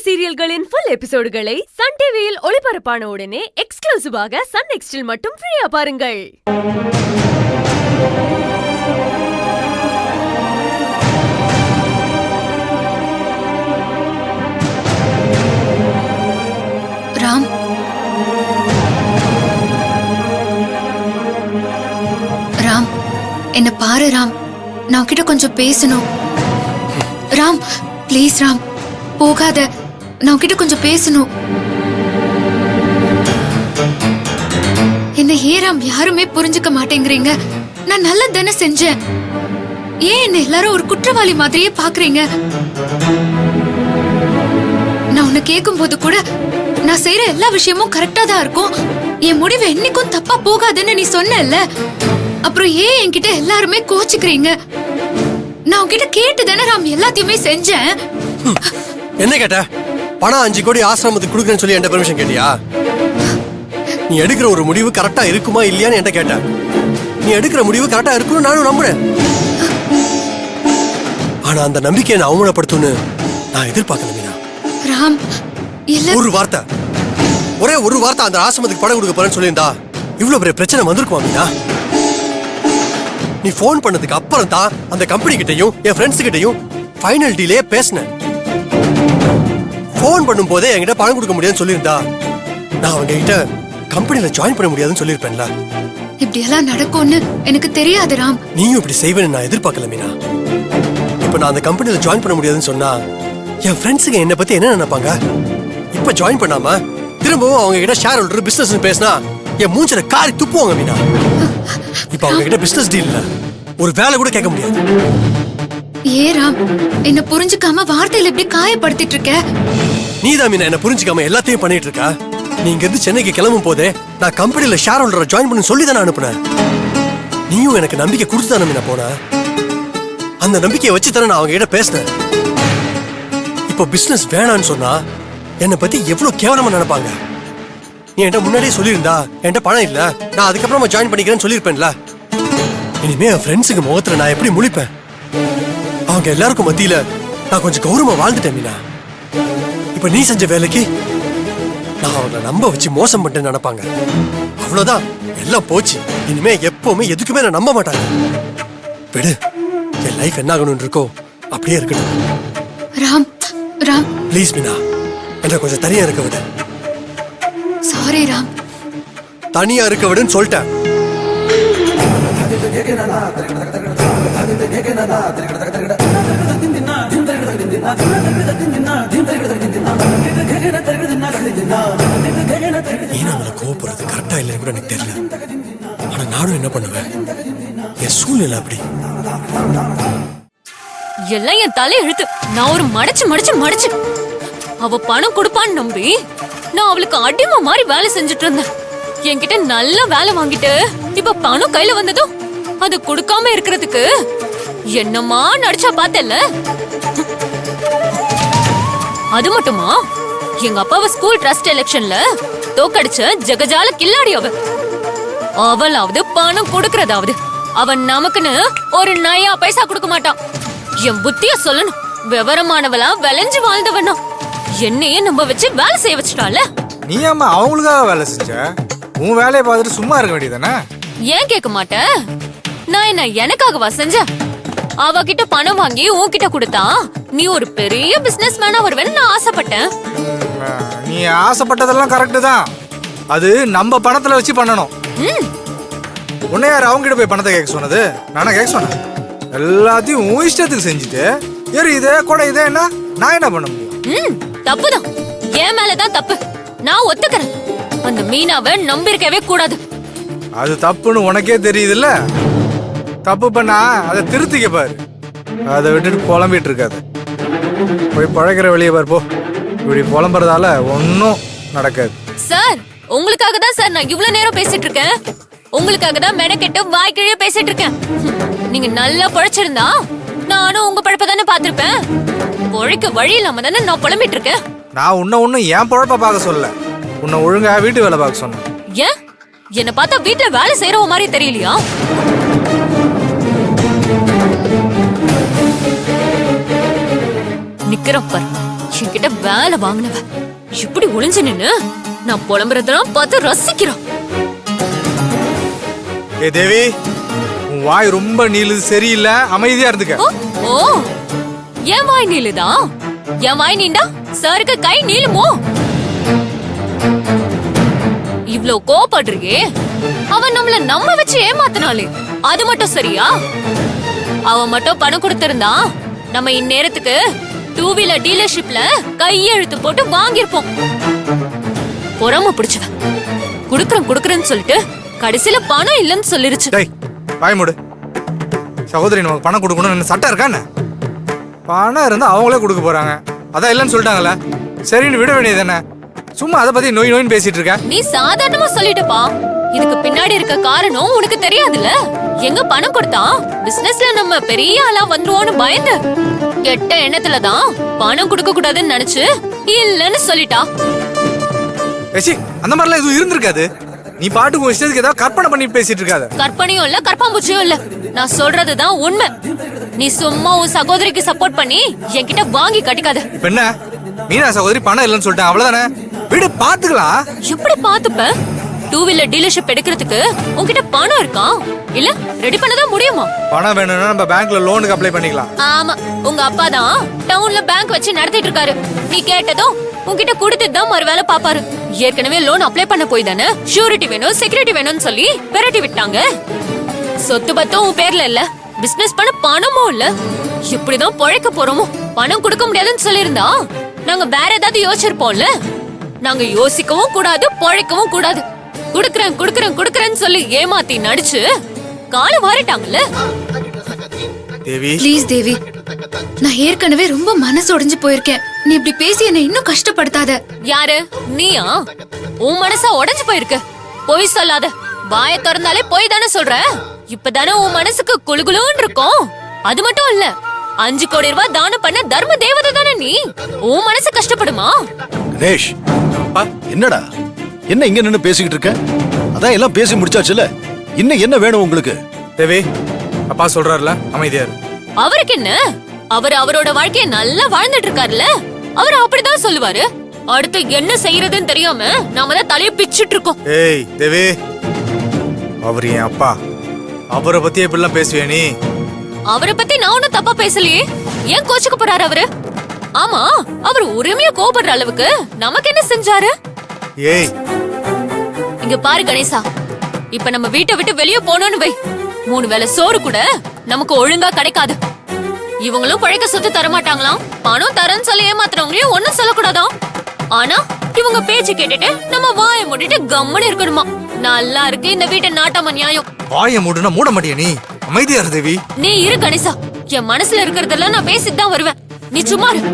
சீரியல்களின் full எபிசோடுகளை Sun டிவியில் ஒளிபரப்பான உடனே எக்ஸ்க்ளூசிவாக சன் நெக்ஸ்டில் மட்டும் ஃப்ரீயா பாருங்கள். ராம், ராம், என்ன பாரு ராம், நான் உன்கிட்ட கொஞ்சம் பேசணும். ராம், ப்ளீஸ் ராம், போகாத, நான் உன்கிட்ட கொஞ்சம் பேசணும். என்ன ஏன் ராம் யாருமே புரிஞ்சுக்க மாட்டேங்கிறீங்க? நான் நல்லா தானே செஞ்சேன். ஏன் என்ன எல்லாரும் ஒரு குற்றவாளி மாதிரியே பாக்குறீங்க? நான் உன்னை கேட்கும் போது கூட நான் செய்யற எல்லா விஷயமும் கரெக்டா தான் இருக்கும், என் முடிவு என்னைக்கும் தப்பா போகாதுன்னு நீ சொன்னல. அப்புறம் ஏன் என்கிட்ட எல்லாருமே கோச்சுக்கிறீங்க? நான் உன்கிட்ட கேட்டு தானே ராம் எல்லாத்தையுமே செஞ்சேன். என்ன கேட்ட? பணம் 5 கோடி ஆசிரமத்துக்கு கொடுக்குறேன்னு சொல்லி என்கிட்ட பெர்மிஷன் கேட்டியா? நீ எடுக்கிற ஒரு முடிவு கரெக்டா இருக்குமா இல்லையான்னு என்கிட்ட கேட்ட. நீ எடுக்கிற முடிவு கரெக்டா இருக்குன்னு நானும் நம்புறேன். ஆனா அந்த நம்பிக்கையை நான் அவமானப்படுத்தும்னு நான் எதிர்பார்க்கல மீனா. ராம், ஒரு வார்த்தை, ஒரே ஒரு வார்த்தை அந்த ஆசிரமத்துக்கு பணம் கொடுக்க போறேன்னு சொல்லியிருந்தா இவ்வளவு பெரிய பிரச்சனை வந்திருக்குமா மீனா? நீ போன் பண்ணதுக்கு அப்புறம் தான் அந்த கம்பெனி கிட்டையும் என் ஃப்ரெண்ட்ஸ் கிட்டையும் ஃபைனல் டீலே பேசினேன். போன் பண்ணும் போதே என்கிட்ட பணம் கொடுக்க முடியாதுன்னு சொல்லியிருந்தா நான் அவங்க கிட்ட கம்பெனில ஜாயின் பண்ண முடியாதுன்னு சொல்லியிருப்பேன்ல. இப்படி எல்லாம் நடக்கும்னு எனக்கு தெரியாது ராம். நீயும் இப்படி செய்வேன்னு நான் எதிர்பார்க்கல மீனா. இப்ப நான் அந்த கம்பெனில ஜாயின் பண்ண முடியாதுன்னு சொன்னா என் ஃப்ரெண்ட்ஸுங்க என்ன பத்தி என்ன நினைப்பாங்க? இப்ப ஜாயின் பண்ணாம திரும்பவும் அவங்க கிட்ட ஷேர் ஹோல்டர் பிசினஸ் பேசினா என் மூஞ்சில காரி துப்புவாங்க மீனா. இப்ப அவங்க கிட்ட பிசினஸ் டீல் இல்ல, ஒரு வேலை கூட கேட்க முடியாது. ஏ ராம், என்ன புரிஞ்சுக்காம வார்த்தையில இப்படி காயப்படுத்திட்டு இருக்க? நீதான் மீனா என்ன புரிஞ்சுக்காம எல்லாத்தையும் பண்ணிட்டு இருக்க. நீங்க இருந்து சென்னைக்கு கிளம்பும் போதே நான் கம்பெனில ஷேர் ஹோல்டரை ஜாயின் பண்ண சொல்லி தானே அனுப்புனேன். நீயும் எனக்கு நம்பிக்கை கொடுத்து தானே மீனா போன. அந்த நம்பிக்கையை வச்சு தானே நான் அவங்க கிட்ட பேசினேன். இப்போ பிசினஸ் வேணான்னு சொன்னா என்னை பத்தி எவ்வளவு கேவலமா நினைப்பாங்க. நீ என்கிட்ட முன்னாடியே சொல்லியிருந்தா என்கிட்ட பணம் இல்ல, நான் அதுக்கப்புறமா ஜாயின் பண்ணிக்கிறேன்னு சொல்லியிருப்பேன்ல. இனிமே என் ஃப்ரெண்ட்ஸுக்கு முகத்துல நான் எப்படி முழிப்பேன்? அவங்க எல்லாருக்கும் மத்தியில நான் கொஞ்சம் கௌரவமா வாழ்ந்துட்டேன் மீனா. இப்ப நீ செஞ்ச வேலைக்கு நான் அவங்களை நம்ப வச்சு மோசம் பண்ணிட்டேன்னு நினைப்பாங்க. அவ்வளவுதான், எல்லாம் போச்சு. இனிமே எப்பவுமே எதுக்குமே நான் நம்ப மாட்டாங்க. விடு, என் லைஃப் என்ன ஆகணும்னு இருக்கோ அப்படியே இருக்கட்டும். ராம், ராம், ப்ளீஸ் மீனா, என்ன கொஞ்சம் தனியா இருக்க விடு. சாரி ராம். தனியா இருக்க விடுன்னு சொல்லிட்டேன். கோபப்படுறது கரெக்டா இல்லைன்னு கூட எனக்கு தெரியல. ஆனா நானும் என்ன பண்ணுவேன், என் சூழ்நிலை அப்படி. எல்லாம் என் தலை எழுத்து. நான் ஒரு மடிச்சு அவ பணம் கொடுப்பான்னு நம்பி நான் அவளுக்கு அடிமை மாதிரி வேலை செஞ்சுட்டு இருந்தேன். என்கிட்ட நல்ல வேலை வாங்கிட்டு இப்ப பணம் கையில வந்ததும் அது கொடுக்காம இருக்கிறதுக்கு என்னமா நடிச்சா பார்த்தல. அது மட்டுமா, எங்க அப்பாவை ஸ்கூல் ட்ரஸ்ட் எலெக்ஷன்ல தோக்கடிச்ச ஜெகஜால கில்லாடி அவளாவது பணம் கொடுக்கறதாவது அவன் நமக்குன்னு ஒரு நயா பைசா கொடுக்க மாட்டான். என் புத்திய சொல்லணும், விவரமானவளா விளைஞ்சு வாழ்ந்தவனா என்னையே நம்ப வச்சு வேலை செய்ய வச்சுட்டால. நீ அம்மா அவங்களுக்காக வேலை செஞ்ச, உன் வேலையை பார்த்துட்டு சும்மா இருக்க வேண்டியதானே? ஏன் கேட்க மாட்டேன்? நான் என்ன எனக்காகவா செஞ்சேன்? அவகிட்ட பணம் வாங்கி உன்கிட்ட கொடுத்தா நீ ஒரு பெரிய பிசினஸ் மேனா வருவேன்னு நான் ஆசைப்பட்டேன். நீ ஆசைப்பட்டதெல்லாம் கரெக்ட் தான், அது நம்ம பணத்துல வச்சு பண்ணணும். உன்னை யார் அவங்க கிட்ட போய் பணத்தை கேட்க சொன்னது? நானா கேட்க சொன்னேன்? எல்லாத்தையும் உன் இஷ்டத்துக்கு செஞ்சுட்டு இதே கூட இதே என்ன நான் என்ன பண்ண முடியும்? தப்புதான், என் மேலதான் தப்பு, நான் ஒத்துக்கிறேன். அந்த மீனாவை நம்பியிருக்கவே கூடாது. அது தப்புன்னு உனக்கே தெரியுதுல்ல. தப்பு பண்ணா அதை திருத்திக்க பாரு, அதை விட்டுட்டு புலம்பிட்டு இருக்காது. போய் பழகிற வெளியே பாரு போ. இப்படி புலம்புறதால ஒன்னும் நடக்காது. சார், உங்களுக்காக தான் சார் நான் இவ்வளவு நேரம் பேசிட்டு இருக்கேன். உங்களுக்காக தான் மெனக்கெட்டு வாய்க்கிழிய பேசிட்டு இருக்கேன். நீங்க நல்லா பழைச்சிருந்தா நானும் உங்க பழப்ப தானே பாத்திருப்பேன். பொழைக்க வழி இல்லாம தானே நான் புலம்பிட்டு இருக்கேன். நான் உன்ன ஏன் பொழப்ப பார்க்க சொல்லல, உன்னை ஒழுங்கா வீட்டு வேலை பார்க்க சொன்னேன். ஏன் என்ன பார்த்தா வீட்டுல வேலை செய்யறவ மாதிரி தெரியலையா? நிக்கிறப்ப என்கிட்ட வேலை வாங்கினவ இப்படி ஒளிஞ்சு நின்னு நான் புலம்புறதெல்லாம் பார்த்து ரசிக்கிறான். ஏ தேவி, உன் வாய் ரொம்ப நீளுது, சரியில்லை, அமைதியா இருந்துக்க. ஓ என் வாய் நீளுதா? என் வாய் நீண்டா சாருக்கு கை நீளுமோ? இவ்ளோ கோபப்படுறியே, அவன் நம்மள நம்ம வச்சு ஏமாத்தினாலே அது மட்டும் சரியா? அவன் மட்டும் பணம் கொடுத்திருந்தா நம்ம இந்நேரத்துக்கு 2 வீலர் டீலர்ஷிப்ல கையெழுத்து போட்டு வாங்கிருப்போம். பொறாம பிடிச்சவ குடுக்கறேன்னு சொல்லிட்டு கடைசியில பணம் இல்லன்னு சொல்லிருச்சு. டேய் வாய் மூடு. சகோதரி நமக்கு பணம் கொடுக்கணும்னு என்ன சட்டம் இருக்கான்னு? பணம் இருந்தா அவங்களே கொடுக்க போறாங்க, அதான் இல்லைன்னு சொல்லிட்டாங்கல்ல, சரின்னு விட வேண்டியது தானே. சும்மா அதை பத்தி நோய் நோயின்னு பேசிட்டு இருக்க. நீ சாதாரணமா சொல்லிட்டப்பா, இதுக்கு பின்னாடி இருக்க காரணம் உனக்கு தெரியாதுல்ல. எங்க பணம் கொடுத்தா பிசினஸ்ல நம்ம பெரிய ஆளா வந்துருவோம்னு பயந்து கெட்ட எண்ணத்துலதான் பணம் கொடுக்க கூடாதுன்னு நினைச்சு இல்லன்னு சொல்லிட்டா. பேசி அந்த மாதிரிலாம் எதுவும் இருந்திருக்காது. நீ பாட்டுக்கு இஷ்டத்துக்கு ஏதாவது கற்பனை பண்ணி பேசிட்டு இருக்காத. கற்பனையும் இல்ல கற்பாம்பூச்சியும் இல்ல, நான் சொல்றதுதான் உண்மை. நீ சும்மா உன் சகோதரிக்கு சப்போர்ட் பண்ணி என்கிட்ட வாங்கி கட்டிக்காத. இப்ப என்ன, மீனா சகோதரி பணம் இல்லைன்னு சொல்லிட்டேன், அவ்வளவுதானே, விடு பாத்துக்கலாம். எப்படி பாத்துப்ப? 2 வீலர் டீலர்ஷிப் எடுக்கிறதுக்கு உன்கிட்ட பணம் இருக்கா? இல்ல ரெடி பண்ணதான் முடியுமா? பணம் வேணும்னா நம்ம பேங்க்ல லோனுக்கு அப்ளை பண்ணிக்கலாம். ஆமா, உங்க அப்பா தான் டவுன்ல பேங்க் வச்சு நடத்திட்டு இருக்காரு. நீ கேட்டதும் உன்கிட்ட கொடுத்துட்டு தான் மறு வேலை பாப்பாரு. ஏற்கனவே லோன் அப்ளை பண்ண போய் தானே ஷூரிட்டி வேணும் செக்யூரிட்டி வேணும்னு சொல்லி பெரட்டி விட்டாங்க. சொத்து பத்தும் உன் பேர்ல இல்ல, பிசினஸ் பண்ண பணமும் இல்ல. இப்படிதான் பொழைக்க போறோமோ? பணம் கொடுக்க முடியாதுன்னு சொல்லியிருந்தா நாங்க வேற ஏதாவது யோசிச்சிருப்போம்ல. நாங்க யோசிக்கவும் கூடாது, பொழைக்கவும் கூடாது. குடுக்கறேன்னு சொல்லி ஏமாத்தி நடிச்சு காலை வாரிட்டாங்கல்ல. தேவி ப்ளீஸ் தேவி, நான் ஏற்கனவே ரொம்ப மனசு உடைஞ்சு போயிருக்கேன். நீ இப்படி பேசி என்னை இன்னும் கஷ்டப்படுத்தாத. யாரு நீயா? உன் மனசா உடைஞ்சு போயிருக்கு. பொய் சொல்லாத. வாய திறந்தாலே பொய் தானே சொல்ற. இப்பதானே உன் மனசுக்கு குளுகுளுன்னு இருக்கும். அது மட்டும் இல்ல, 5 கோடி ரூபாய் தானம் பண்ண தர்ம தேவதை தானே நீ. உன் மனசு கஷ்டப்படுமா? கணேஷ், என்னடா என்ன இங்க நின்னு பேசிக்கிட்டு இருக்க? அதான் எல்லாம் பேசி முடிச்சாச்சுல, இன்னும் என்ன வேணும் உங்களுக்கு? தேவி, அப்பா சொல்றாருல, அமைதியா இரு. அவருக்கு என்ன? அவரோட வாழ்க்கைய நல்லா வாழ்ந்துட்டு இருக்காருல்ல, அவர் அப்படிதான் சொல்லுவாரு. அடுத்து என்ன செய்யறதுன்னு தெரியாம நாம தான் தலைய பிச்சிட்டு இருக்கோம். ஏய் தேவி, அவர் என் அப்பா, அவரை பத்தி எப்படிலாம் பேசுவே நீ? அவரை பத்தி நான் ஒன்னும் தப்பா பேசலையே. ஏன் கோச்சுக்க போறாரு அவரு? ஆமா, அவர் உரிமையா கோபப்படுற அளவுக்கு நமக்கு என்ன செஞ்சாரு? ஏய் இங்க பாரு கணேசா, இப்ப நம்ம வீட்டை விட்டு வெளியே போனோம்னு வை, 3 வேளை சோறு கூட நமக்கு ஒழுங்கா கிடைக்காது. இவங்களும் பழைக்க சொத்து தரமாட்டாங்களாம். பணம் தரேன்னு சொல்லி ஏமாத்துறவங்களையும் ஒண்ணும் சொல்லக்கூடாதாம். ஆனா இவங்க பேச்சு கேட்டுட்டு நம்ம வாயை மூடிட்டு கம்முன்னு இருக்கணுமா? நல்லா இருக்கு இந்த வீட்டை நாட்டாம நியாயம். வாயை மூடுனா மூட மாட்டியா நீ? அமைதியா இரு தேவி. நீ இரு கணேசா, என் மனசுல இருக்கிறதெல்லாம் நான் பேசிட்டு தான் வருவேன். நீ சும்மா இரு.